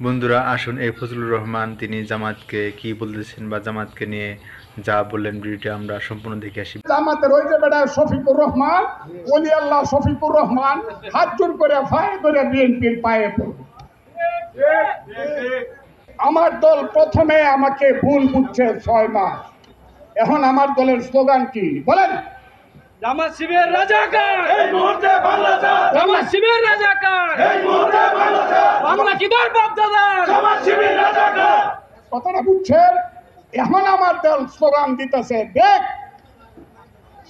বন্ধুরা আসুন এই ফজলুর রহমান তিনি জামাতকে কি বলতেছেন বা জামাতকে নিয়ে যা বললেন ভিডিওটি আমরা সম্পূর্ণ দেখে আসি। জামাতের ওই যে বেটা শফিকুর রহমান, ওলি আল্লাহ শফিকুর রহমান হাত জোর করে ফায়ে করে বিএনপির পায়ে পড়বে। আমার দল প্রথমে আমাকে ভুল বুঝছে 6 মাস। এখন আমার দলের স্লোগান কি বলেন? জামাত শিবির রাজাকার, এই মুহূর্তে বাংলাদেশ। জামাত শিবির রাজাকার, এই মুহূর্তে বাংলাদেশ। বাংলা কি দর বাপদাদা, জামাত শিবির রাজাকার। কথাটা বুঝছেন? এখন আমার দল স্লোগান দিতেছে, দেখ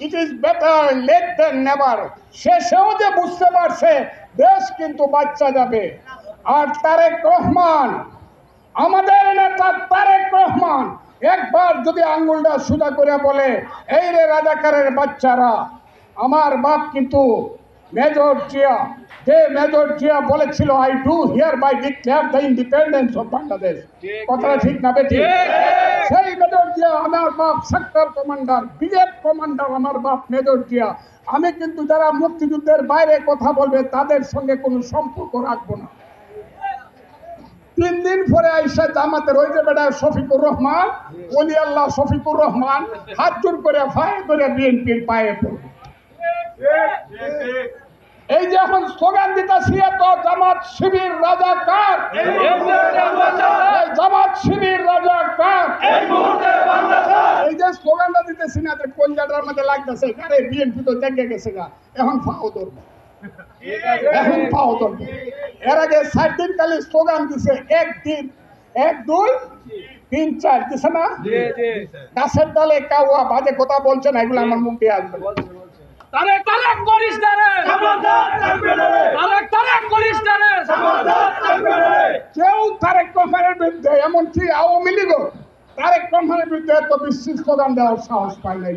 it is better late than never. শেষেও যে বুঝতে পারছে দেশ কিন্তু বাচ্চা যাবে। আর তারেক রহমান, আমাদের নেতা তারেক রহমান একবার যদি আঙ্গুলটা সোজা করে বলে, এই রে রাজাকারের বাচ্চারা, আমার বাপ কিন্তু মেজর জিয়া, যে মেজর জিয়া বলেছিল I do hereby declare the independence of Bangladesh. কথাটা ঠিক না বেঠিক? সেই মেজর জিয়া আমার বাপ সেক্টর কমান্ডার, ব্রিগেড কমান্ডার আমার বাপ মেজর জিয়া। আমি কিন্তু যারা মুক্তিযুদ্ধের বাইরে কথা বলবে তাদের সঙ্গে কোনো সম্পর্ক রাখবো না। 3 দিন পরে আইসা জামাতের ওই যে বেটা শফিকুর রহমান, ওলি আল্লাহ শফিকুর রহমান হাত জোর করে ফায়ে করে বিএনপির পায়ে পড়বে। এই যে এখন স্লোগান দিতেছি, তো জামাত শিবির রাজাকার, জামাত শিবির রাজাকার। এই মুহূর্তে বাংলাদেশ। এই যে স্লোগানটা দিতেছি না, কোন জায়গার মধ্যে লাগতেছে, আরে বিএনপি তো জেগে গেছে গা, এখন ফাও ধরবো, এখন পাও ধরবো। এর আগে 7 দিন কালে স্লোগান দিছে, 1 দিন 1 2 3 4 দিছে না? গাছের ডালে কাউয়া বাজে কথা বলছে না, এগুলো আমার মুখ দিয়ে আসবে। তারেক তারেক করিস না রে, জামাত থাকবে না রে। তারেক করিস না রে। জামাত থাকবে না রে। কেউ তারেক রহমানের বিরুদ্ধে, এমনকি আওয়ামী লীগও তারেক রহমানের বিরুদ্ধে এত বিশ্রী স্লোগান দেওয়ার সাহস পায় নাই।